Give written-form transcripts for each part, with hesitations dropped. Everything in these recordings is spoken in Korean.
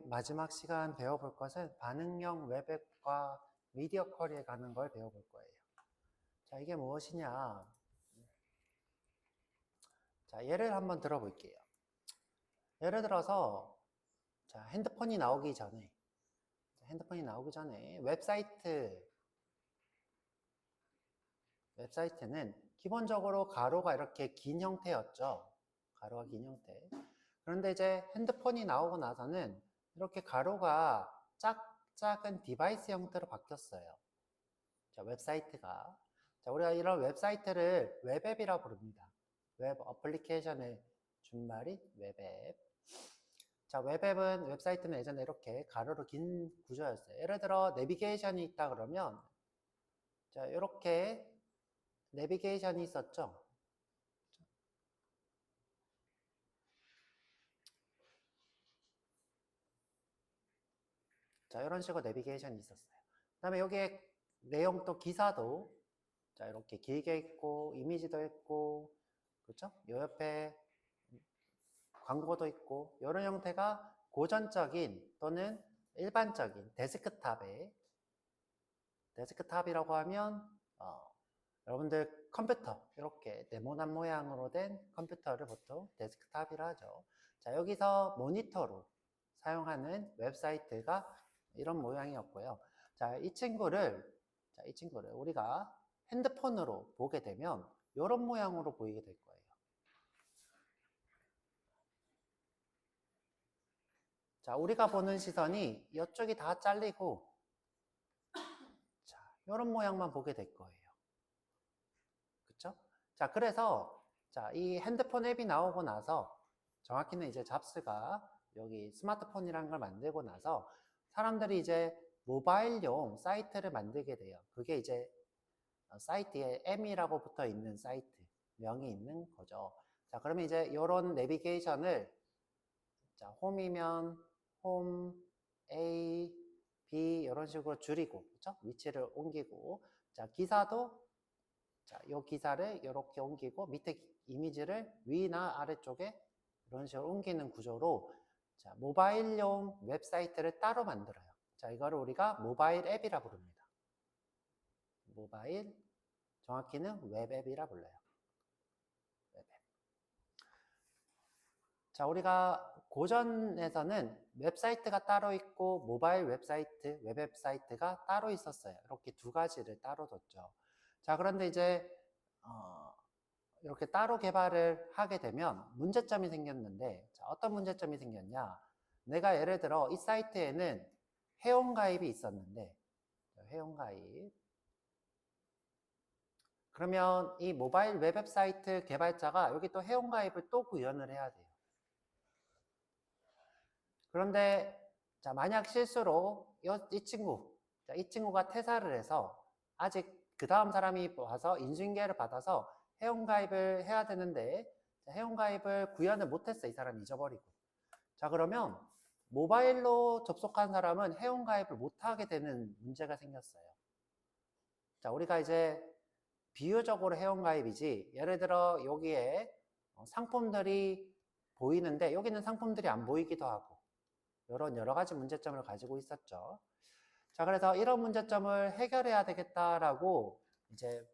마지막 시간 배워볼 것은 반응형 웹앱과 미디어 쿼리에 가는 걸 배워볼 거예요. 자, 이게 무엇이냐? 자, 예를 한번 들어볼게요. 예를 들어서 자, 핸드폰이 나오기 전에 웹사이트는 기본적으로 가로가 이렇게 긴 형태였죠. 가로가 긴 형태. 그런데 이제 핸드폰이 나오고 나서는 이렇게 가로가 작은 디바이스 형태로 바뀌었어요. 자, 웹사이트가. 자, 우리가 이런 웹사이트를 웹앱이라고 부릅니다. 웹 어플리케이션의 준말이 웹앱. 자, 웹사이트는 예전에 이렇게 가로로 긴 구조였어요. 예를 들어 내비게이션이 있다 그러면 자, 이렇게 내비게이션이 있었죠. 자, 이런 식으로 내비게이션이 있었어요. 그 다음에 여기에 내용 또 기사도 자, 이렇게 길게 있고 이미지도 있고 그렇죠? 요 옆에 광고도 있고 이런 형태가 고전적인 또는 일반적인 데스크탑이라고 하면 여러분들 컴퓨터 이렇게 네모난 모양으로 된 컴퓨터를 보통 데스크탑이라 하죠. 자, 여기서 모니터로 사용하는 웹사이트가 이런 모양이었고요. 자, 이 친구를 우리가 핸드폰으로 보게 되면 이런 모양으로 보이게 될 거예요. 자, 우리가 보는 시선이 이쪽이 다 잘리고 자, 이런 모양만 보게 될 거예요. 그렇죠? 자, 그래서 자, 이 핸드폰 앱이 나오고 나서 정확히는 이제 잡스가 여기 스마트폰이라는 걸 만들고 나서 사람들이 이제 모바일용 사이트를 만들게 돼요. 그게 이제 사이트에 M이라고 붙어 있는 사이트 명이 있는 거죠. 자, 그러면 이제 이런 내비게이션을 자, 홈이면 홈, A, B 이런 식으로 줄이고 그렇죠? 위치를 옮기고 자, 기사도 자, 이 기사를 이렇게 옮기고 밑에 이미지를 위나 아래쪽에 이런 식으로 옮기는 구조로 자, 모바일용 웹사이트를 따로 만들어요. 자, 이거를 우리가 모바일 앱이라 부릅니다. 모바일, 정확히는 웹앱이라 불러요. 웹앱. 자, 우리가 고전에서는 웹사이트가 따로 있고 모바일 웹사이트, 웹앱 사이트가 따로 있었어요. 이렇게 두 가지를 따로 뒀죠. 자, 그런데 이제 이렇게 따로 개발을 하게 되면 문제점이 생겼는데 자, 어떤 문제점이 생겼냐? 내가 예를 들어 이 사이트에는 회원가입이 있었는데 회원가입 그러면 이 모바일 웹앱 사이트 개발자가 여기 또 회원가입을 또 구현을 해야 돼요. 그런데 자, 만약 실수로 이 친구가 퇴사를 해서 아직 그 다음 사람이 와서 인수인계를 받아서 회원가입을 해야 되는데 회원가입을 구현을 못했어. 이 사람이 잊어버리고. 자, 그러면 모바일로 접속한 사람은 회원가입을 못하게 되는 문제가 생겼어요. 자, 우리가 이제 비유적으로 회원가입이지 예를 들어 여기에 상품들이 보이는데 여기는 상품들이 안 보이기도 하고 이런 여러 가지 문제점을 가지고 있었죠. 자, 그래서 이런 문제점을 해결해야 되겠다라고 이제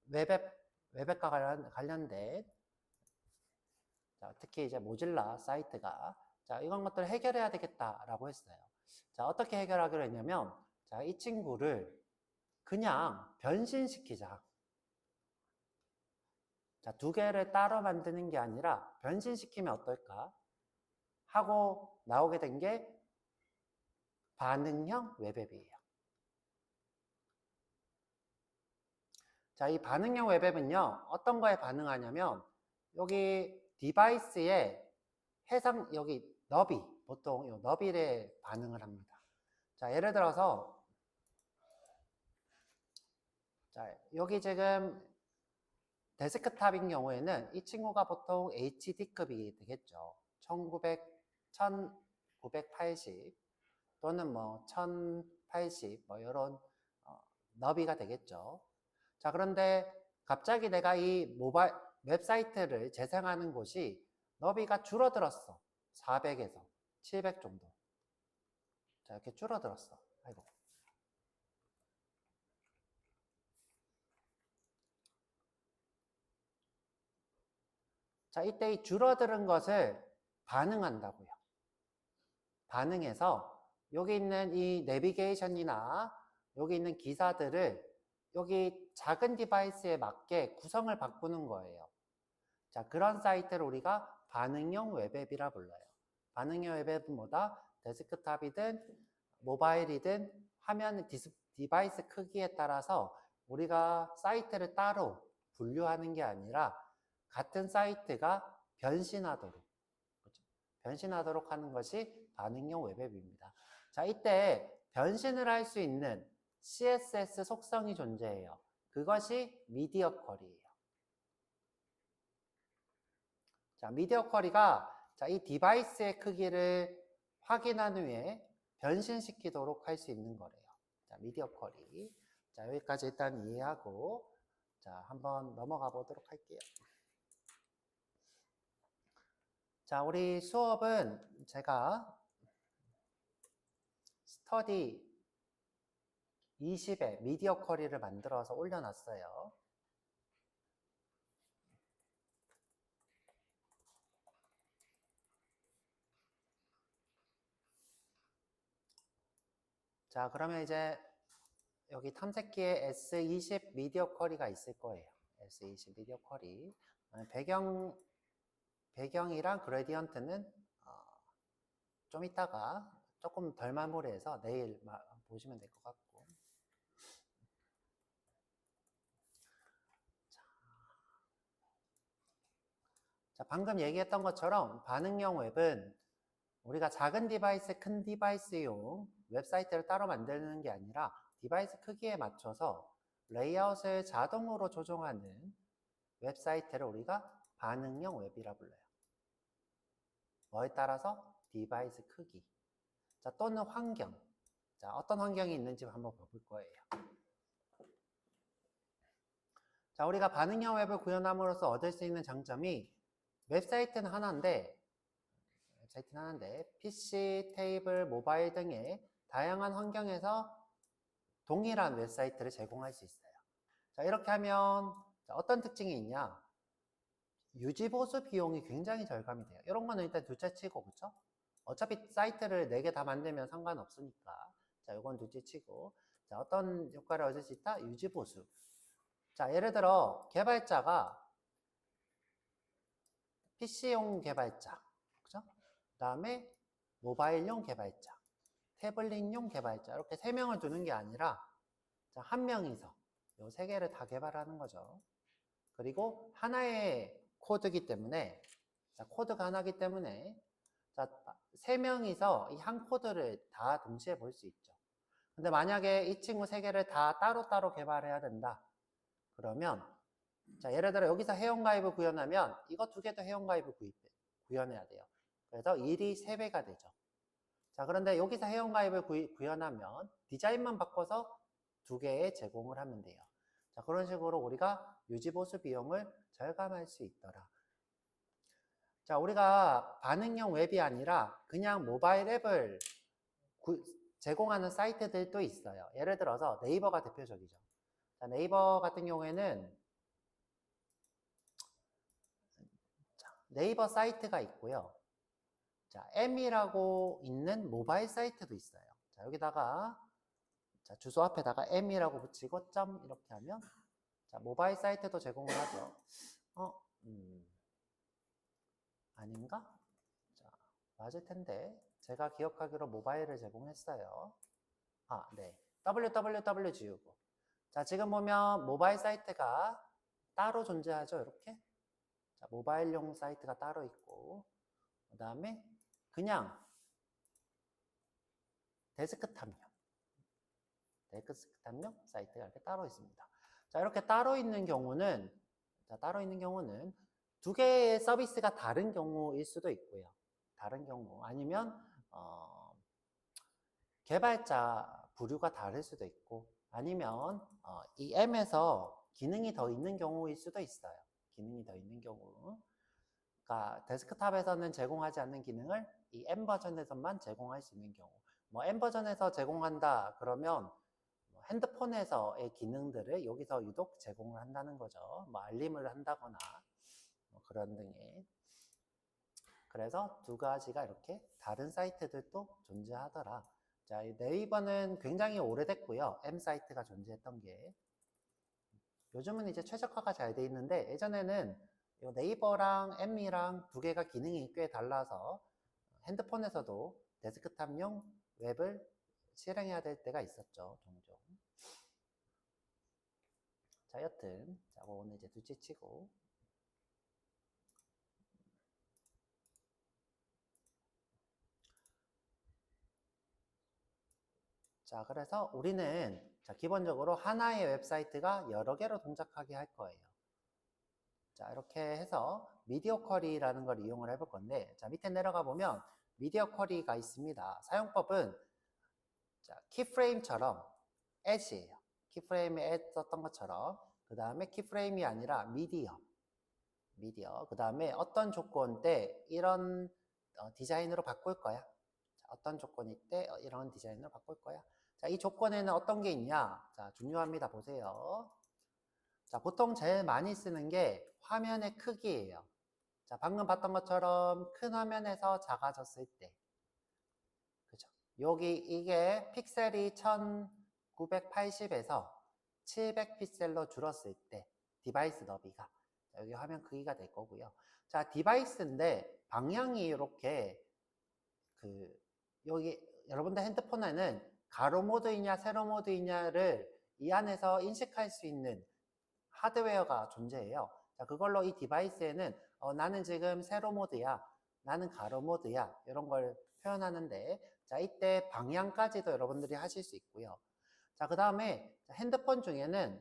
웹앱과 관련된 자, 특히 이제 모질라 사이트가 자, 이런 것들을 해결해야 되겠다라고 했어요. 자, 어떻게 해결하기로 했냐면 자, 이 친구를 그냥 변신시키자. 자, 두 개를 따로 만드는 게 아니라 변신시키면 어떨까? 하고 나오게 된 게 반응형 웹앱이에요. 자, 이 반응형 웹앱은요, 어떤 거에 반응하냐면, 여기 디바이스에 여기 너비, 보통 이 너비에 반응을 합니다. 자, 예를 들어서, 자, 여기 지금 데스크탑인 경우에는 이 친구가 보통 HD급이 되겠죠. 1980 또는 뭐 1080 뭐 이런 너비가 되겠죠. 자, 그런데 갑자기 내가 이 모바일 웹사이트를 재생하는 곳이 너비가 줄어들었어. 400에서 700 정도. 자, 이렇게 줄어들었어. 아이고. 자, 이때 이 줄어드는 것을 반응한다고요. 반응해서 여기 있는 이 내비게이션이나 여기 있는 기사들을 여기 작은 디바이스에 맞게 구성을 바꾸는 거예요. 자, 그런 사이트를 우리가 반응형 웹앱이라 불러요. 반응형 웹앱은 뭐다? 데스크탑이든 모바일이든 화면 디바이스 크기에 따라서 우리가 사이트를 따로 분류하는 게 아니라 같은 사이트가 변신하도록, 그렇죠? 변신하도록 하는 것이 반응형 웹앱입니다. 자, 이때 변신을 할 수 있는 CSS 속성이 존재해요. 그것이 미디어 쿼리예요. 자, 미디어 쿼리가 자, 이 디바이스의 크기를 확인한 후에 변신시키도록 할 수 있는 거래요. 자, 미디어 쿼리. 자, 여기까지 일단 이해하고 자, 한번 넘어가 보도록 할게요. 자, 우리 수업은 제가 스터디 20에 미디어 쿼리를 만들어서 올려놨어요. 자, 그러면 이제 여기 탐색기에 S20 미디어 쿼리가 있을 거예요. S20 미디어 쿼리. 배경이랑 그레디언트는 좀 이따가 조금 덜 마무리해서 내일 보시면 될 것 같고. 자, 방금 얘기했던 것처럼 반응형 웹은 우리가 작은 디바이스, 큰 디바이스용 웹사이트를 따로 만드는 게 아니라 디바이스 크기에 맞춰서 레이아웃을 자동으로 조정하는 웹사이트를 우리가 반응형 웹이라 불러요. 뭐에 따라서? 디바이스 크기. 자, 또는 환경. 자, 어떤 환경이 있는지 한번 볼 거예요. 자, 우리가 반응형 웹을 구현함으로써 얻을 수 있는 장점이 웹사이트는 하나인데 PC, 테이블, 모바일 등의 다양한 환경에서 동일한 웹사이트를 제공할 수 있어요. 자, 이렇게 하면 어떤 특징이 있냐? 유지보수 비용이 굉장히 절감이 돼요. 이런 거는 일단 둘째 치고, 그쵸? 어차피 사이트를 4개 다 만들면 상관없으니까. 자, 이건 둘째 치고. 자, 어떤 효과를 얻을 수 있다? 유지보수. 자, 예를 들어, 개발자가 PC용 개발자, 그죠? 그 다음에 모바일용 개발자, 태블릿용 개발자, 이렇게 3명을 두는 게 아니라, 자, 1명이서 이 3개를 다 개발하는 거죠. 그리고 하나의 코드기 때문에, 자, 코드가 하나기 때문에, 자, 3명이서 이 한 코드를 다 동시에 볼 수 있죠. 근데 만약에 이 친구 3개를 다 따로따로 개발해야 된다. 그러면, 자, 예를 들어 여기서 회원가입을 구현하면 이거 2개도 회원가입을 구현해야 돼요. 그래서 일이 3배가 되죠. 자, 그런데 여기서 회원가입을 구현하면 디자인만 바꿔서 2개에 제공을 하면 돼요. 자, 그런 식으로 우리가 유지보수 비용을 절감할 수 있더라. 자, 우리가 반응형 웹이 아니라 그냥 모바일 앱을 제공하는 사이트들도 있어요. 예를 들어서 네이버가 대표적이죠. 자, 네이버 같은 경우에는 네이버 사이트가 있고요. 자, M이라고 있는 모바일 사이트도 있어요. 자, 여기다가 자, 주소 앞에다가 M이라고 붙이고 점 이렇게 하면 자, 모바일 사이트도 제공을 하죠. 아닌가? 자, 맞을 텐데 제가 기억하기로 모바일을 제공했어요. 아, 네. www 지우고. 자, 지금 보면 모바일 사이트가 따로 존재하죠. 이렇게. 자, 모바일용 사이트가 따로 있고 그 다음에 그냥 데스크탑용 사이트가 이렇게 따로 있습니다. 자, 이렇게 따로 있는 경우는 2개의 서비스가 다른 경우일 수도 있고요. 다른 경우 아니면 개발자 부류가 다를 수도 있고 아니면 이 M에서 기능이 더 있는 경우일 수도 있어요. 기능이 더 있는 경우. 그러니까 데스크탑에서는 제공하지 않는 기능을 이 M 버전에서만 제공할 수 있는 경우. 뭐 M 버전에서 제공한다 그러면 뭐 핸드폰에서의 기능들을 여기서 유독 제공을 한다는 거죠. 뭐 알림을 한다거나 뭐 그런 등의. 그래서 두 가지가 이렇게 다른 사이트들도 존재하더라. 자, 이 네이버는 굉장히 오래됐고요. M 사이트가 존재했던 게. 요즘은 이제 최적화가 잘 돼 있는데 예전에는 이 네이버랑 M이랑 두 개가 기능이 꽤 달라서 핸드폰에서도 데스크탑용 웹을 실행해야 될 때가 있었죠, 종종. 자, 여튼, 자, 그거는 이제 둘째치고. 자, 그래서 우리는 자, 기본적으로 하나의 웹사이트가 여러 개로 동작하게 할 거예요. 자, 이렇게 해서 미디어 쿼리라는 걸 이용을 해볼 건데, 자, 밑에 내려가 보면 미디어 쿼리가 있습니다. 사용법은 자, 키프레임처럼 as예요. 키프레임에 as 썼던 것처럼. 그 다음에 키프레임이 아니라 미디어. 그 다음에 어떤 조건 때 이런 디자인으로 바꿀 거야. 자, 어떤 조건일 때 이런 디자인으로 바꿀 거야. 자, 이 조건에는 어떤 게 있냐? 자, 중요합니다. 보세요. 자, 보통 제일 많이 쓰는 게 화면의 크기예요. 자, 방금 봤던 것처럼 큰 화면에서 작아졌을 때. 그죠? 여기 이게 픽셀이 1980에서 700 픽셀로 줄었을 때 디바이스 너비가 자, 여기 화면 크기가 될 거고요. 자, 디바이스인데 방향이 이렇게 여기 여러분들 핸드폰에는 가로 모드이냐 세로 모드이냐를 이 안에서 인식할 수 있는 하드웨어가 존재해요. 자, 그걸로 이 디바이스에는 나는 지금 세로 모드야, 나는 가로 모드야 이런 걸 표현하는데 자, 이때 방향까지도 여러분들이 하실 수 있고요. 자, 그 다음에 핸드폰 중에는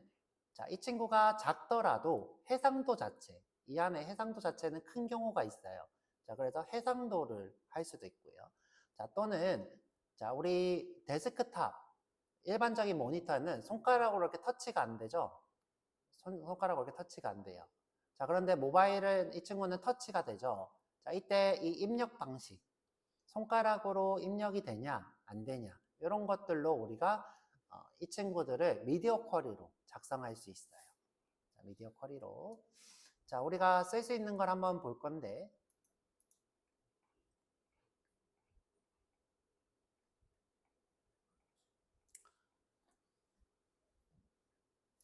자, 이 친구가 작더라도 해상도 자체, 이 안에 해상도 자체는 큰 경우가 있어요. 자, 그래서 해상도를 할 수도 있고요. 자, 또는 자, 우리 데스크탑 일반적인 모니터는 손가락으로 이렇게 터치가 안 되죠. 손가락으로 이렇게 터치가 안 돼요. 자, 그런데 모바일은 이 친구는 터치가 되죠. 자, 이때 이 입력 방식, 손가락으로 입력이 되냐, 안 되냐, 이런 것들로 우리가 이 친구들을 미디어 쿼리로 작성할 수 있어요. 자, 미디어 쿼리로. 자, 우리가 쓸 수 있는 걸 한번 볼 건데,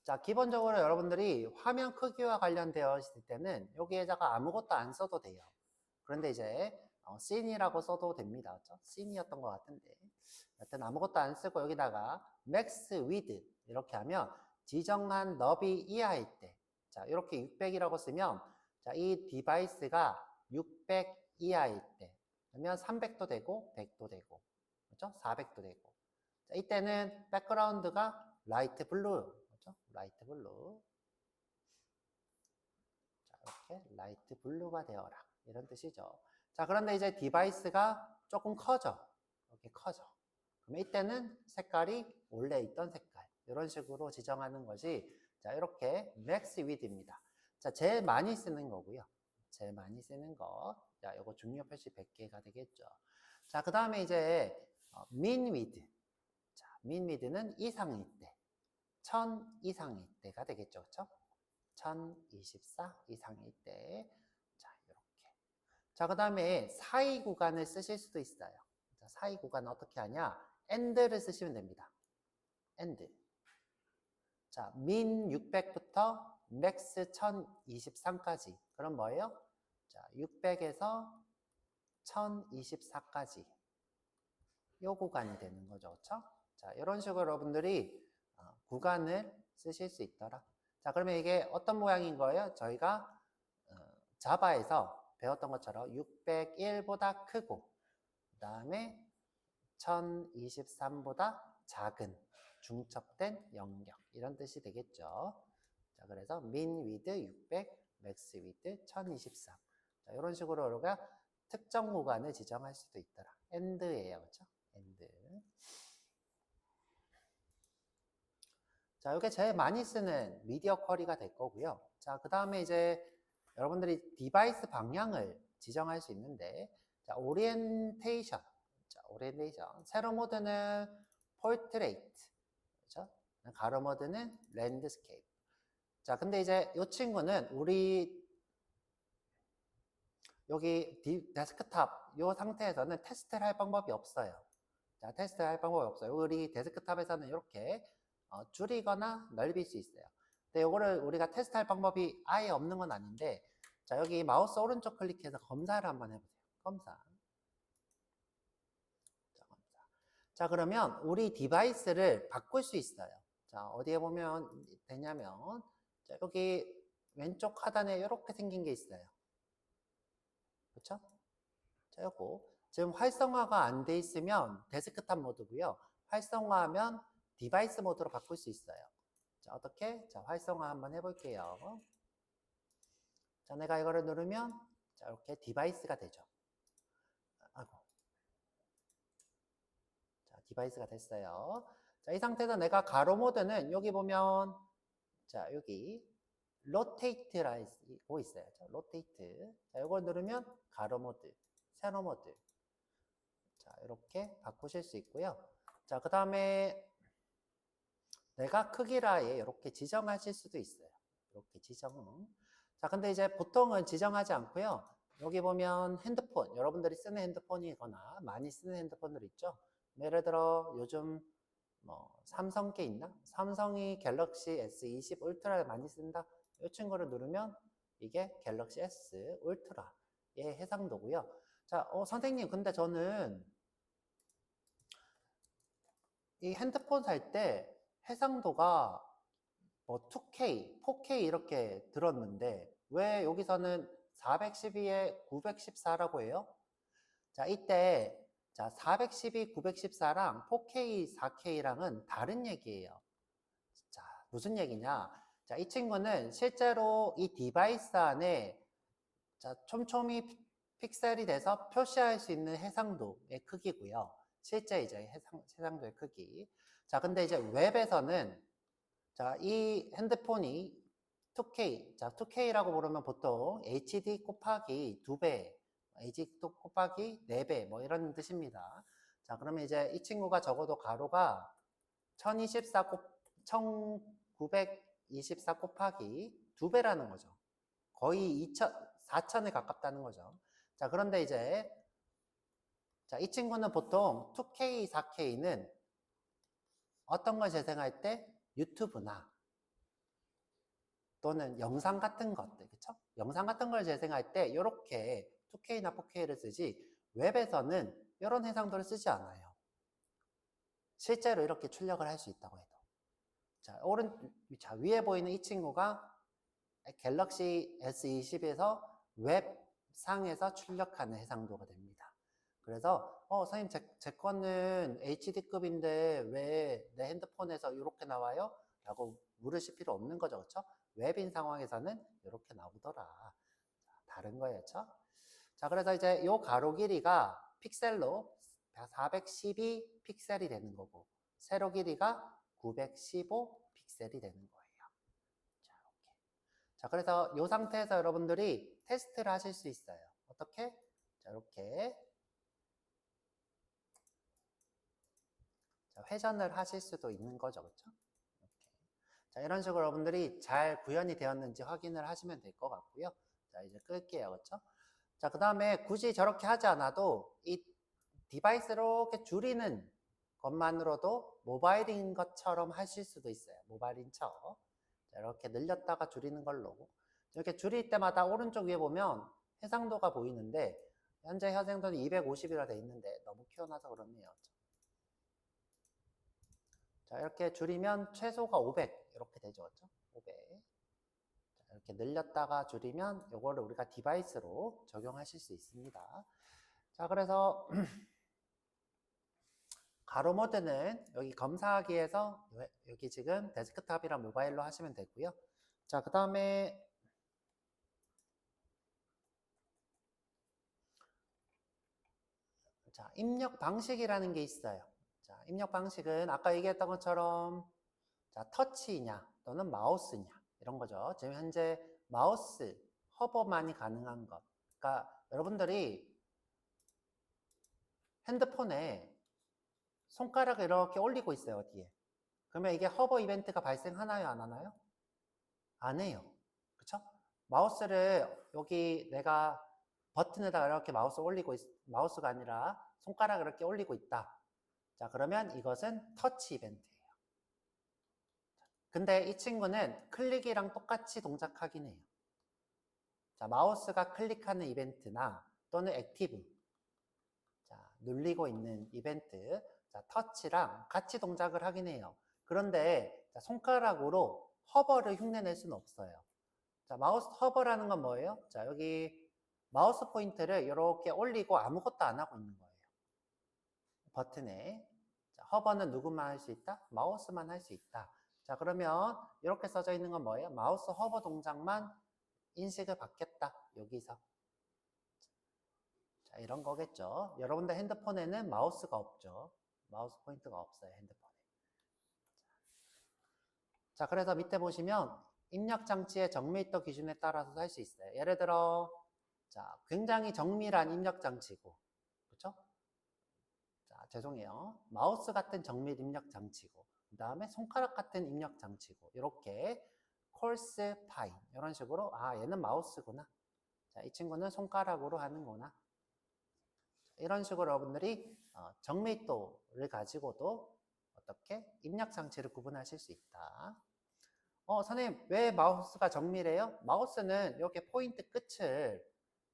자, 기본적으로 여러분들이 화면 크기와 관련되어 있을 때는 여기에다가 아무것도 안 써도 돼요. 그런데 이제 씬이라고 써도 됩니다. 그렇죠? 씬이었던 것 같은데 여튼 아무것도 안 쓰고 여기다가 max width 이렇게 하면 지정한 너비 이하일 때 자, 이렇게 600이라고 쓰면 자, 이 디바이스가 600 이하일 때 그러면 300도 되고 100도 되고 그렇죠? 400도 되고 자, 이때는 백그라운드가 라이트 블루 그렇죠? 라이트 블루 자, 이렇게 라이트 블루가 되어라 이런 뜻이죠. 자, 그런데 이제 디바이스가 조금 커져. 이렇게 커져. 그럼 이때는 색깔이 원래 있던 색깔. 이런 식으로 지정하는 것이 자, 이렇게 맥스 위드입니다. 자, 제일 많이 쓰는 거고요. 제일 많이 쓰는 거. 자, 요거 중요 표시 100개가 되겠죠. 자, 그 다음에 이제 min width. 자, min width는 이상일 때. 1000 이상일 때가 되겠죠. 그렇죠? 1024 이상일 때. 자, 이렇게. 자, 그 다음에 사이 구간을 쓰실 수도 있어요. 자, 사이 구간은 어떻게 하냐? end를 쓰시면 됩니다. end. 자, min 600부터 max 1023까지. 그럼 뭐예요? 자, 600에서 1024까지. 요 구간이 되는 거죠. 그렇죠? 자, 이런 식으로 여러분들이 구간을 쓰실 수 있더라. 자, 그러면 이게 어떤 모양인 거예요? 저희가 자바에서 배웠던 것처럼 601보다 크고 그 다음에 1023보다 작은 중첩된 영역 이런 뜻이 되겠죠. 자, 그래서 min width 600, max width 1023. 자, 이런 식으로 우리가 특정 구간을 지정할 수도 있더라. end예요. 그렇죠? end. 자, 이게 제일 많이 쓰는 미디어 쿼리가 될 거고요. 자, 그 다음에 이제 여러분들이 디바이스 방향을 지정할 수 있는데, 자, 오리엔테이션. 자, 오리엔테이션. 세로 모드는 포트레이트. 그렇죠? 가로 모드는 랜드스케이프. 자, 근데 이제 이 친구는 우리 여기 데스크탑 이 상태에서는 테스트를 할 방법이 없어요. 자, 테스트 할 방법이 없어요. 우리 데스크탑에서는 이렇게 줄이거나 넓일 수 있어요. 근데 이거를 우리가 테스트 할 방법이 아예 없는 건 아닌데, 자, 여기 마우스 오른쪽 클릭해서 검사를 한번 해보세요. 검사. 자, 검사. 자, 그러면 우리 디바이스를 바꿀 수 있어요. 자, 어디에 보면 되냐면, 자, 여기 왼쪽 하단에 이렇게 생긴 게 있어요. 그렇죠? 자, 요거. 지금 활성화가 안 돼 있으면 데스크탑 모드고요. 활성화하면 디바이스 모드로 바꿀 수 있어요. 자, 어떻게? 자, 활성화 한번 해볼게요. 자, 내가 이거를 누르면 자, 이렇게 디바이스가 되죠. 아이고. 자, 디바이스가 됐어요. 자, 이 상태에서 내가 가로 모드는 여기 보면 자, 여기 로테이트라고 있어요. 자, 로테이트. 자, 이걸 누르면 가로 모드, 세로 모드. 자, 이렇게 바꾸실 수 있고요. 자, 그 다음에 내가 크기를 아예 이렇게 지정하실 수도 있어요. 이렇게 지정. 자, 근데 이제 보통은 지정하지 않고요. 여기 보면 핸드폰, 여러분들이 쓰는 핸드폰이거나 많이 쓰는 핸드폰들 있죠. 예를 들어 요즘 뭐 삼성 게 있나? 삼성이 갤럭시 S20 울트라를 많이 쓴다. 이 친구를 누르면 이게 갤럭시 S 울트라의 해상도고요. 자, 선생님, 근데 저는 이 핸드폰 살 때 해상도가 뭐 2K, 4K 이렇게 들었는데 왜 여기서는 412에 914라고 해요? 자, 이때 자, 412, 914랑 4K, 4K랑은 다른 얘기예요. 자, 무슨 얘기냐? 자, 이 친구는 실제로 이 디바이스 안에 자, 촘촘히 픽셀이 돼서 표시할 수 있는 해상도의 크기고요. 실제 이제 해상도의 크기. 자, 근데 이제 웹에서는 자, 이 핸드폰이 2K, 자, 2K라고 부르면 보통 HD 곱하기 2배, HD 곱하기 4배, 뭐 이런 뜻입니다. 자, 그러면 이제 이 친구가 적어도 가로가 1924 곱하기 2배라는 거죠. 거의 4천에 가깝다는 거죠. 자, 그런데 이제, 자, 이 친구는 보통 2K, 4K는 어떤 걸 재생할 때 유튜브나 또는 영상 같은 것들, 그쵸? 영상 같은 걸 재생할 때 이렇게 2K나 4K를 쓰지 웹에서는 이런 해상도를 쓰지 않아요. 실제로 이렇게 출력을 할 수 있다고 해도. 자, 위에 보이는 이 친구가 갤럭시 S20에서 웹상에서 출력하는 해상도가 됩니다. 그래서 선생님 제 거는 HD급인데 왜 내 핸드폰에서 이렇게 나와요? 라고 물으실 필요 없는 거죠. 그렇죠? 웹인 상황에서는 이렇게 나오더라. 다른 거예요. 그렇죠? 자, 그래서 이제 요 가로 길이가 픽셀로 412 픽셀이 되는 거고 세로 길이가 915 픽셀이 되는 거예요. 자, 이렇게. 자, 그래서 이 상태에서 여러분들이 테스트를 하실 수 있어요. 어떻게? 자, 이렇게. 자, 회전을 하실 수도 있는 거죠. 그렇죠? 이렇게. 자, 이런 식으로 여러분들이 잘 구현이 되었는지 확인을 하시면 될 것 같고요. 자, 이제 끌게요. 그렇죠? 자, 그 다음에 굳이 저렇게 하지 않아도 이 디바이스를 이렇게 줄이는 것만으로도 모바일인 것처럼 하실 수도 있어요. 모바일인 척. 자, 이렇게 늘렸다가 줄이는 걸로. 이렇게 줄일 때마다 오른쪽 위에 보면 해상도가 보이는데 현재 해상도는 250이라 돼 있는데 너무 키워놔서 그렇네요. 자, 이렇게 줄이면 최소가 500 이렇게 되죠. 그렇죠? 500. 자, 이렇게 늘렸다가 줄이면 이거를 우리가 디바이스로 적용하실 수 있습니다. 자, 그래서 가로 모드는 여기 검사하기에서 여기 지금 데스크탑이랑 모바일로 하시면 되고요. 자, 그 다음에 자, 입력 방식이라는 게 있어요. 자, 입력 방식은 아까 얘기했던 것처럼 자, 터치냐 또는 마우스냐 이런 거죠. 지금 현재 마우스, 허버만이 가능한 것. 그러니까 여러분들이 핸드폰에 손가락을 이렇게 올리고 있어요, 어디에. 그러면 이게 허버 이벤트가 발생하나요, 안 하나요? 안 해요. 그쵸? 마우스를 여기 내가 버튼에다가 이렇게 마우스가 아니라 손가락을 이렇게 올리고 있다. 자, 그러면 이것은 터치 이벤트예요. 근데 이 친구는 클릭이랑 똑같이 동작하긴 해요. 자, 마우스가 클릭하는 이벤트나 또는 액티브. 자, 눌리고 있는 이벤트. 자, 터치랑 같이 동작을 하긴 해요. 그런데 자, 손가락으로 허버를 흉내낼 수는 없어요. 자, 마우스 허버라는 건 뭐예요? 자, 여기 마우스 포인트를 이렇게 올리고 아무것도 안 하고 있는 거예요. 버튼에. 자, 허버는 누구만 할 수 있다? 마우스만 할 수 있다. 자, 그러면 이렇게 써져 있는 건 뭐예요? 마우스 허버 동작만 인식을 받겠다. 여기서. 자, 이런 거겠죠. 여러분들 핸드폰에는 마우스가 없죠. 마우스 포인트가 없어요, 핸드폰에. 자, 그래서 밑에 보시면 입력 장치의 정밀도 기준에 따라서 할 수 있어요. 예를 들어, 자, 굉장히 정밀한 입력 장치고, 그렇죠? 자, 죄송해요. 마우스 같은 정밀 입력 장치고, 그 다음에 손가락 같은 입력 장치고, 이렇게 콜스 파인 이런 식으로 얘는 마우스구나. 자, 이 친구는 손가락으로 하는구나. 이런 식으로 여러분들이 정밀도를 가지고도 어떻게 입력 장치를 구분하실 수 있다. 선생님, 왜 마우스가 정밀해요? 마우스는 이렇게 포인트 끝을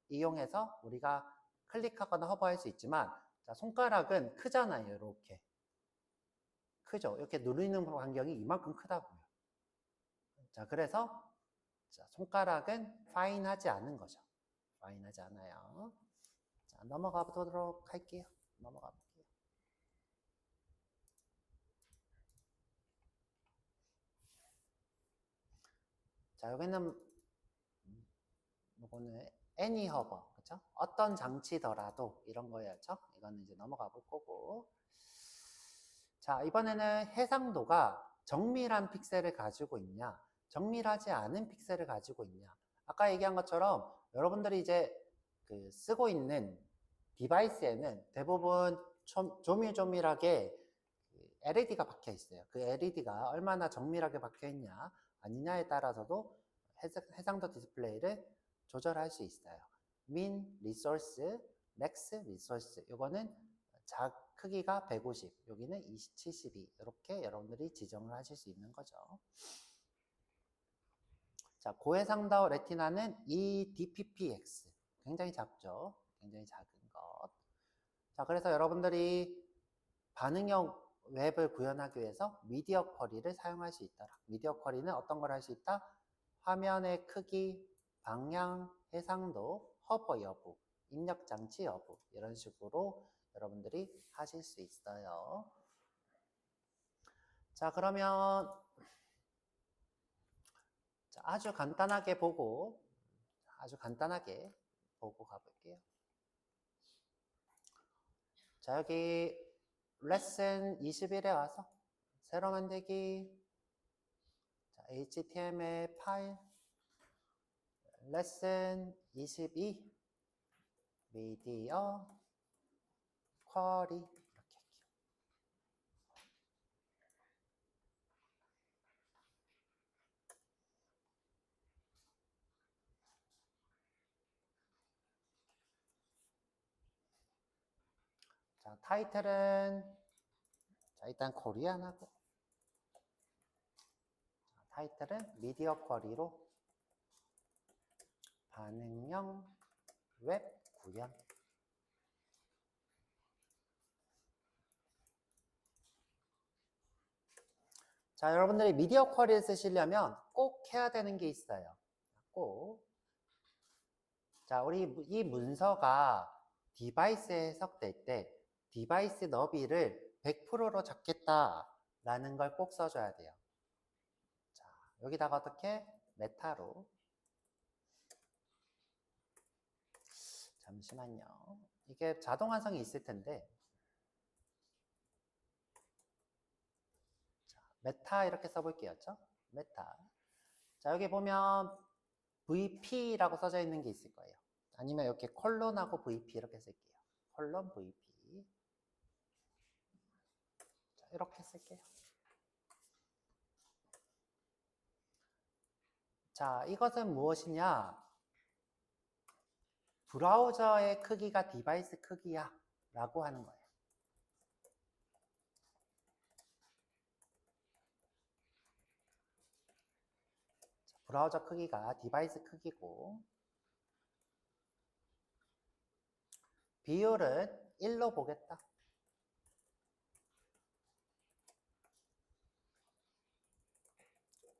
이용해서 우리가 클릭하거나 허브할 수 있지만, 자, 손가락은 크잖아요, 이렇게. 크죠? 이렇게 누르는 환경이 이만큼 크다고요. 자, 그래서 자, 손가락은 파인하지 않은 거죠. 파인하지 않아요. 자, 넘어가 보도록 할게요. 넘어가 볼게요. 자, 여기는 이거는 any hover, 그렇죠? 어떤 장치더라도 이런 거였죠? 이거는 이제 넘어가 볼 거고. 자, 이번에는 해상도가 정밀한 픽셀을 가지고 있냐, 정밀하지 않은 픽셀을 가지고 있냐. 아까 얘기한 것처럼 여러분들이 이제 쓰고 있는 디바이스에는 대부분 조밀조밀하게 LED가 박혀 있어요. 그 LED가 얼마나 정밀하게 박혀 있냐, 아니냐에 따라서도 해상도 디스플레이를 조절할 수 있어요. min 리소스, max 리소스. 이거는 크기가 150, 여기는 72. 이렇게 여러분들이 지정을 하실 수 있는 거죠. 자, 고해상도 레티나는 eDPPX. 굉장히 작죠. 굉장히 작은 것. 자, 그래서 여러분들이 반응형 웹을 구현하기 위해서 미디어 쿼리를 사용할 수 있더라. 미디어 쿼리는 어떤 걸 할 수 있다? 화면의 크기, 방향, 해상도, 허버 여부, 입력 장치 여부, 이런 식으로 여러분들이 하실 수 있어요. 자, 그러면 아주 간단하게 보고 가볼게요. 자, 여기 레슨 21에 와서 새로 만들기, 자, HTML 파일, 레슨 22, 미디어 쿼리, 이렇게 할게요. 자, 타이틀은 자, 일단 코리안하고, 타이틀은 미디어 쿼리로 반응형 웹 구현. 자, 여러분들이 미디어 쿼리를 쓰시려면 꼭 해야 되는 게 있어요. 꼭. 자, 우리 이 문서가 디바이스에 해석될 때 디바이스 너비를 100%로 잡겠다라는 걸 꼭 써줘야 돼요. 자, 여기다가 어떻게? 메타로. 잠시만요. 이게 자동 완성이 있을 텐데. 자, 메타 이렇게 써볼게요. 메타. 자, 여기 보면 VP라고 써져 있는 게 있을 거예요. 아니면 이렇게 콜론하고 VP 이렇게 쓸게요. 콜론 VP. 이렇게 쓸게요. 자, 이것은 무엇이냐? 브라우저의 크기가 디바이스 크기야 라고 하는 거예요. 자, 브라우저 크기가 디바이스 크기고 비율은 1로 보겠다.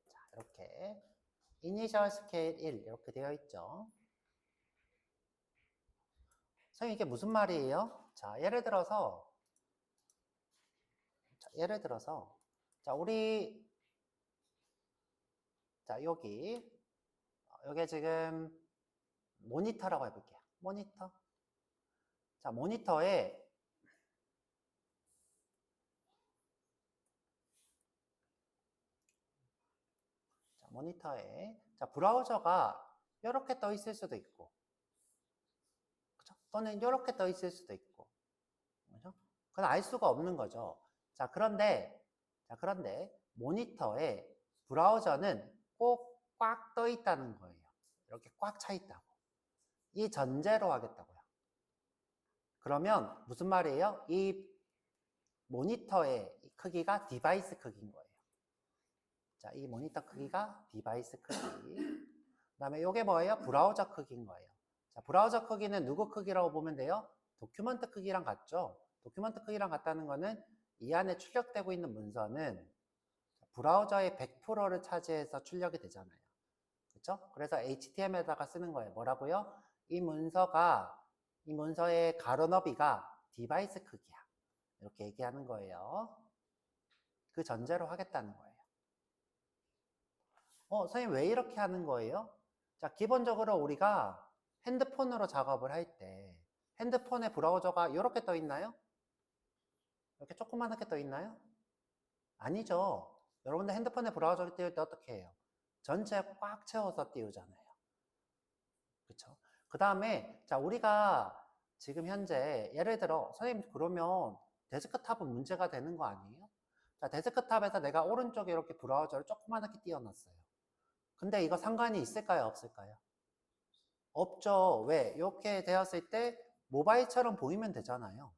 자, 이렇게 이니셜 스케일 1 이렇게 되어 있죠. 선생님 이게 무슨 말이에요? 자, 예를 들어서 자, 우리 자, 여기 지금 모니터라고 해볼게요. 모니터. 자, 모니터에 자, 브라우저가 이렇게 떠 있을 수도 있고, 그쵸? 또는 이렇게 떠 있을 수도 있고, 그죠? 그건 알 수가 없는 거죠. 자, 그런데 모니터에 브라우저는 꼭 꽉 떠 있다는 거예요. 이렇게 꽉 차 있다고. 이 전제로 하겠다고요. 그러면 무슨 말이에요? 이 모니터의 크기가 디바이스 크기인 거예요. 자, 이 모니터 크기가 디바이스 크기. 그 다음에 이게 뭐예요? 브라우저 크기인 거예요. 자, 브라우저 크기는 누구 크기라고 보면 돼요? 도큐먼트 크기랑 같죠? 도큐먼트 크기랑 같다는 거는 이 안에 출력되고 있는 문서는 브라우저의 100%를 차지해서 출력이 되잖아요. 그렇죠? 그래서 HTML에다가 쓰는 거예요. 뭐라고요? 이 문서의 가로 너비가 디바이스 크기야. 이렇게 얘기하는 거예요. 그 전제로 하겠다는 거예요. 선생님 왜 이렇게 하는 거예요? 자, 기본적으로 우리가 핸드폰으로 작업을 할 때 핸드폰에 브라우저가 이렇게 떠 있나요? 이렇게 조그맣게 떠 있나요? 아니죠. 여러분들 핸드폰에 브라우저를 띄울 때 어떻게 해요? 전체 꽉 채워서 띄우잖아요. 그렇죠? 그 다음에 자, 우리가 지금 현재 예를 들어 선생님 그러면 데스크탑은 문제가 되는 거 아니에요? 자, 데스크탑에서 내가 오른쪽에 이렇게 브라우저를 조그맣게 띄워놨어요. 근데 이거 상관이 있을까요? 없을까요? 없죠. 왜? 이렇게 되었을 때 모바일처럼 보이면 되잖아요.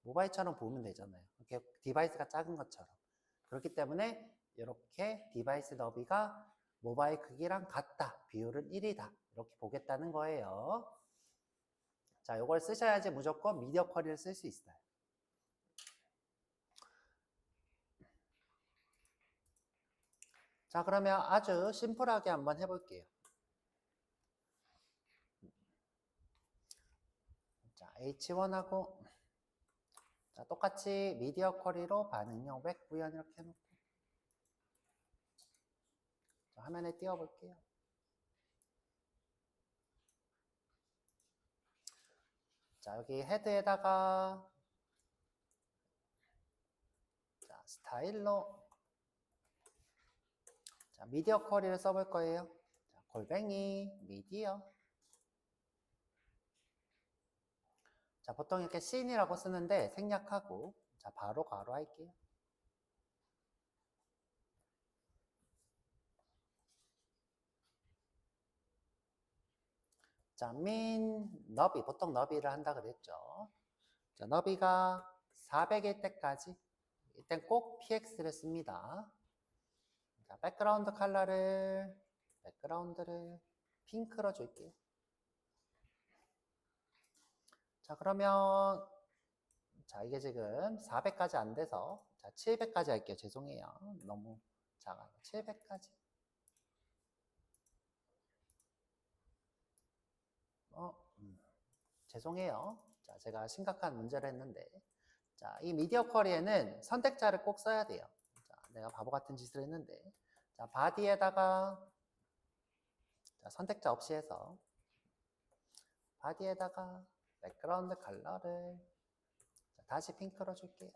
모바일처럼 보면 되잖아요. 이렇게 디바이스가 작은 것처럼. 그렇기 때문에 이렇게 디바이스 너비가 모바일 크기랑 같다. 비율은 1이다. 이렇게 보겠다는 거예요. 자, 이걸 쓰셔야지 무조건 미디어 쿼리를 쓸 수 있어요. 자, 그러면 아주 심플하게 한번 해볼게요. 자, H1하고 자, 똑같이 미디어 쿼리로 반응형 백 구현 이렇게 해놓고 자, 화면에 띄워볼게요. 자, 여기 헤드에다가 자, 스타일로 자, 미디어 쿼리를 써볼 거예요. 자, 골뱅이 미디어 자, 보통 이렇게 씬이라고 쓰는데 생략하고 자, 바로 괄호 할게요. 자, 너비, 보통 너비를 한다 그랬죠. 자, 너비가 400일 때까지 이땐 꼭 px를 씁니다. 자, 백그라운드를 핑크로 줄게요. 자, 그러면 자, 이게 지금 400까지 안 돼서 자, 700까지 할게요. 죄송해요. 너무 작아요. 700까지. 죄송해요. 자, 제가 심각한 문제를 했는데 자, 이 미디어 쿼리에는 선택자를 꼭 써야 돼요. 자, 내가 바보 같은 짓을 했는데 자, 바디에다가 자, 선택자 없이 해서 바디에다가 백그라운드 컬러를 자, 다시 핑크로 줄게요.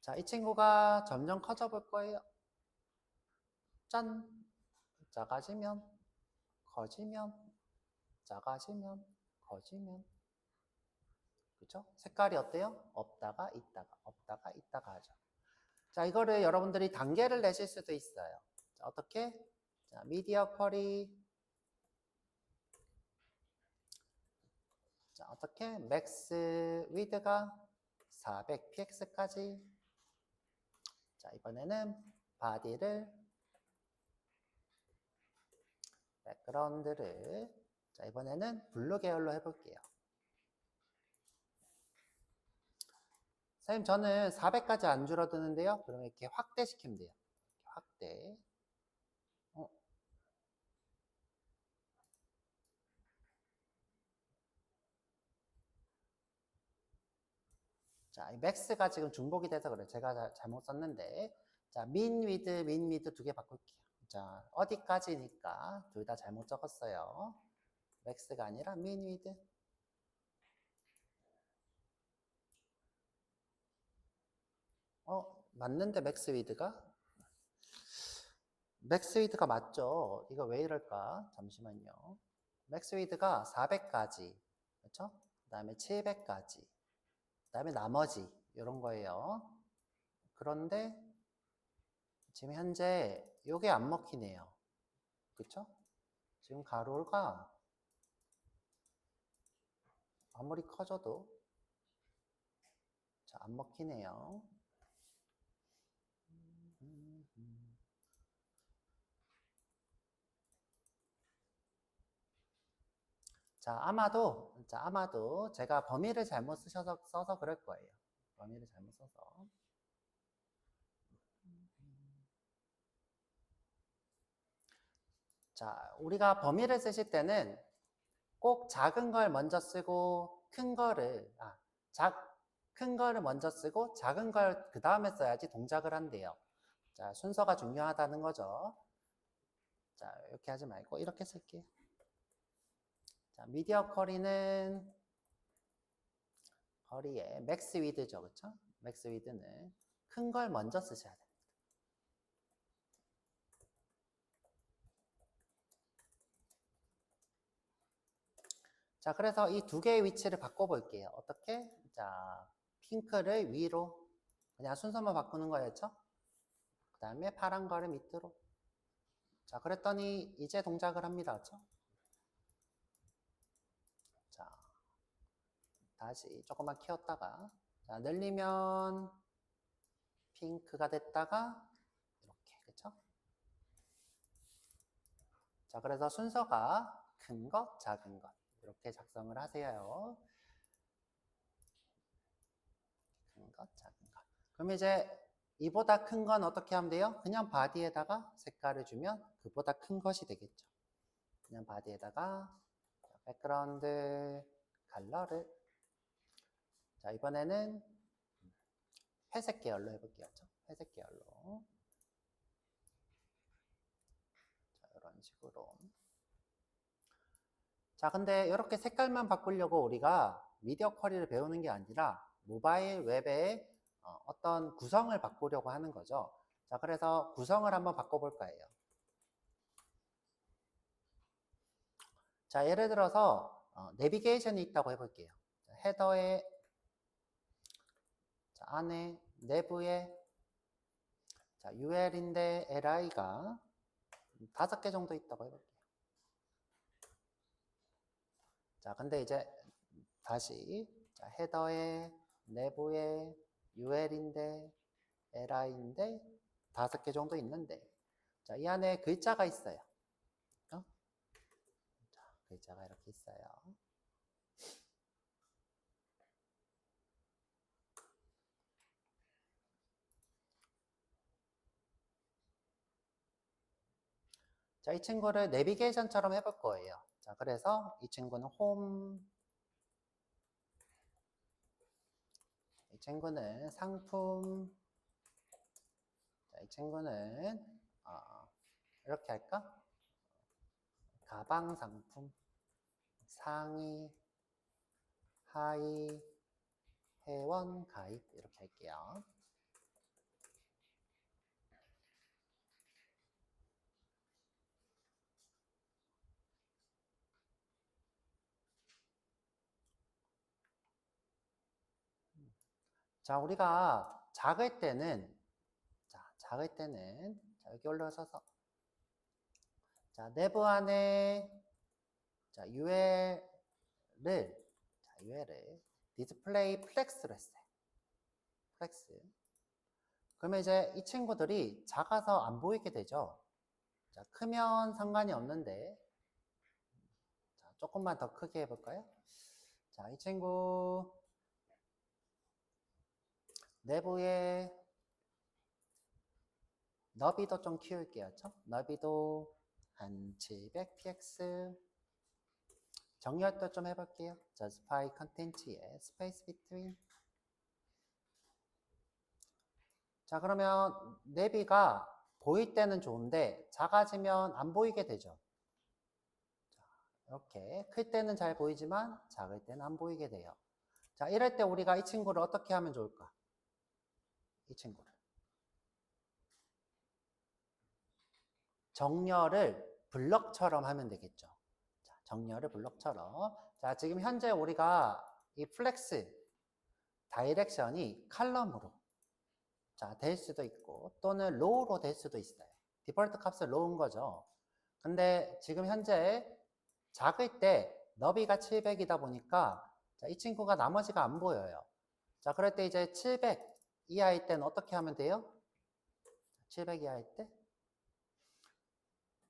자, 이 친구가 점점 커져 볼 거예요. 짠! 작아지면 커지면 작아지면 커지면 그쵸? 색깔이 어때요? 없다가 있다가, 없다가 있다가 하죠. 자, 이거를 여러분들이 단계를 내실 수도 있어요. 자, 어떻게? 자, 미디어 쿼리. 자, 어떻게? 맥스 위드가 400px까지. 자, 이번에는 바디를, 백그라운드를, 자, 이번에는 블루 계열로 해볼게요. 선생님, 저는 400까지 안 줄어드는데요. 그러면 이렇게 확대시키면 돼요. 확대. 자, 이 맥스가 지금 중복이 돼서 그래요. 제가 잘못 썼는데. 자, 민 위드 두 개 바꿀게요. 자, 어디까지니까 둘 다 잘못 적었어요. 맥스가 아니라 민 위드. 맞는데 맥스 위드가? 맥스 위드가 맞죠? 이거 왜 이럴까? 잠시만요. 맥스 위드가 400까지. 그렇죠? 그다음에 700까지. 그다음에 나머지 이런 거예요. 그런데 지금 현재 이게 안 먹히네요. 그쵸? 지금 가로가 아무리 커져도 안 먹히네요. 아마도 제가 범위를 잘못 써서 그럴 거예요. 범위를 잘못 써서. 자, 우리가 범위를 쓰실 때는 꼭 작은 걸 먼저 쓰고 큰 거를 먼저 쓰고 작은 걸 그 다음에 써야지 동작을 한대요. 자, 순서가 중요하다는 거죠. 자, 이렇게 하지 말고 이렇게 쓸게요. 자, 미디어 쿼리는 거리에 맥스 위드죠, 그렇죠? 맥스 위드는 큰 걸 먼저 쓰셔야 됩니다. 자, 그래서 이 두 개의 위치를 바꿔볼게요. 어떻게? 자, 핑크를 위로 그냥 순서만 바꾸는 거였죠? 그 다음에 파란 거를 밑으로. 자, 그랬더니 이제 동작을 합니다, 그렇죠? 자, 다시 조금만 키웠다가 자, 늘리면 핑크가 됐다가 이렇게, 그렇죠? 자, 그래서 순서가 큰 것, 작은 것 이렇게 작성을 하세요. 큰 것, 작은 것. 그럼 이제 이보다 큰 건 어떻게 하면 돼요? 그냥 바디에다가 색깔을 주면 그보다 큰 것이 되겠죠. 그냥 바디에다가 백그라운드 컬러를 자, 이번에는 회색 계열로 해볼게요. 회색 계열로. 자, 이런 식으로. 자, 근데 이렇게 색깔만 바꾸려고 우리가 미디어 쿼리를 배우는 게 아니라 모바일 웹의 어떤 구성을 바꾸려고 하는 거죠. 자, 그래서 구성을 한번 바꿔볼 거예요. 자, 예를 들어서 내비게이션이 있다고 해볼게요. 헤더에 자, 안에 내부에 자, UL인데 LI가 5개 정도 있다고 해볼게요. 자, 근데 이제 다시 자, 헤더에 내부에 UL인데 LI인데 5개 정도 있는데 자, 이 안에 글자가 있어요. 자, 글자가 이렇게 있어요. 자, 이 친구를 내비게이션처럼 해볼 거예요. 자, 그래서 이 친구는 홈, 이 친구는 상품, 자, 이 친구는 이렇게 할까? 가방 상품, 상의, 하의, 회원 가입 이렇게 할게요. 자, 우리가 작을 때는 자, 여기 올라서서 자, 내부 안에 자, UL을 디스플레이 플렉스로 했어요. 플렉스. 그러면 이제 이 친구들이 작아서 안 보이게 되죠. 자, 크면 상관이 없는데 자, 조금만 더 크게 해볼까요? 자, 이 친구 내부에 너비도 좀 키울게요. 너비도 한 700px. 정렬도 좀 해볼게요. justify content의 space between. 자, 그러면 내비가 보일 때는 좋은데 작아지면 안 보이게 되죠. 자, 이렇게 클 때는 잘 보이지만 작을 때는 안 보이게 돼요. 자, 이럴 때 우리가 이 친구를 어떻게 하면 좋을까? 이 친구를 정렬을 블럭처럼 하면 되겠죠. 자, 정렬을 블럭처럼. 자, 지금 현재 우리가 이 플렉스 다이렉션이 칼럼으로 자, 될 수도 있고 또는 로우로 될 수도 있어요. 디폴트 값을 로우인 거죠. 근데 지금 현재 작을 때 너비가 700이다 보니까 자, 이 친구가 나머지가 안 보여요. 자, 그럴 때 이제 700 이하일 때는 어떻게 하면 돼요? 700 이하일 때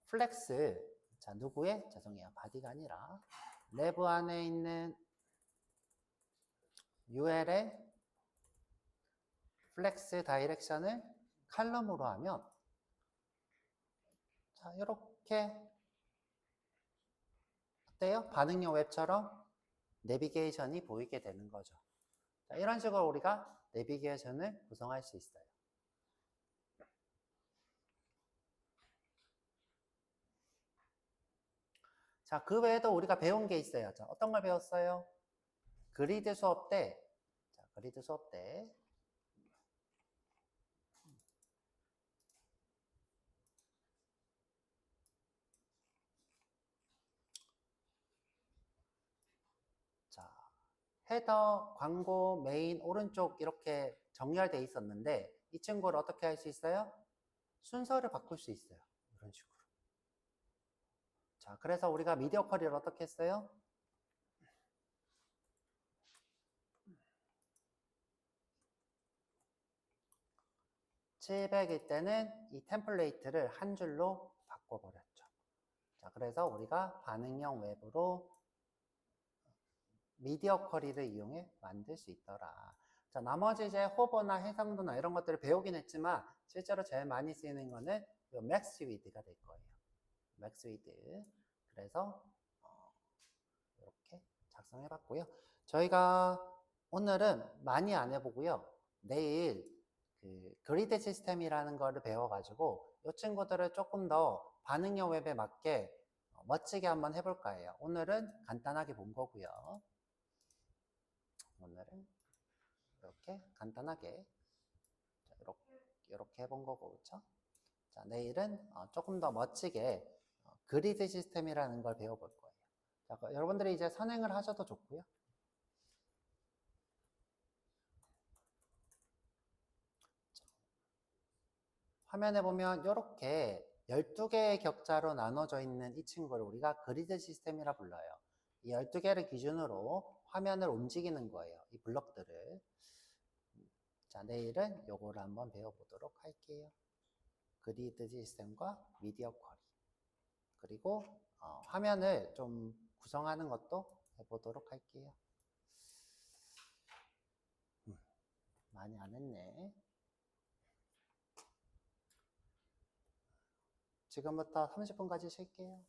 플렉스 자, 누구의? 죄송해요. 바디가 아니라 내부 안에 있는 UL의 플렉스 다이렉션을 칼럼으로 하면 자, 이렇게 어때요? 반응형 웹처럼 내비게이션이 보이게 되는 거죠. 자, 이런 식으로 우리가 내비게이션을 구성할 수 있어요. 자, 그 외에도 우리가 배운 게 있어요. 자, 어떤 걸 배웠어요? 그리드 수업 때, 자, 그리드 수업 때 자, 헤더, 광고, 메인, 오른쪽 이렇게 정렬되어 있었는데 이 친구를 어떻게 할 수 있어요? 순서를 바꿀 수 있어요. 이런 식으로. 자, 그래서 우리가 미디어 쿼리를 어떻게 했어요? (700일) 때는 이 템플레이트를 한 줄로 바꿔버렸죠. 자, 그래서 우리가 반응형 웹으로 미디어 쿼리를 이용해 만들 수 있더라. 자, 나머지 이제 호버나 해상도나 이런 것들을 배우긴 했지만 실제로 제일 많이 쓰이는 거는 이 맥스 위드가 될 거예요. 맥스 위드. 그래서 이렇게 작성해 봤고요. 저희가 오늘은 많이 안 해보고요. 내일 그 그리드 시스템이라는 거를 배워가지고 이 친구들을 조금 더 반응형 웹에 맞게 멋지게 한번 해볼 거예요. 오늘은 간단하게 본 거고요. 오늘은 이렇게 간단하게 이렇게 해본 거고, 그렇죠? 자, 내일은 조금 더 멋지게 그리드 시스템이라는 걸 배워볼 거예요. 자, 여러분들이 이제 선행을 하셔도 좋고요. 자, 화면에 보면 이렇게 12개의 격자로 나눠져 있는 이 친구를 우리가 그리드 시스템이라 불러요. 이 12개를 기준으로 화면을 움직이는 거예요. 이 블럭들을. 자, 내일은 요거를 한번 배워보도록 할게요. 그리드 시스템과 미디어 쿼리. 그리고 화면을 좀 구성하는 것도 해보도록 할게요. 많이 안 했네. 지금부터 30분까지 쉴게요.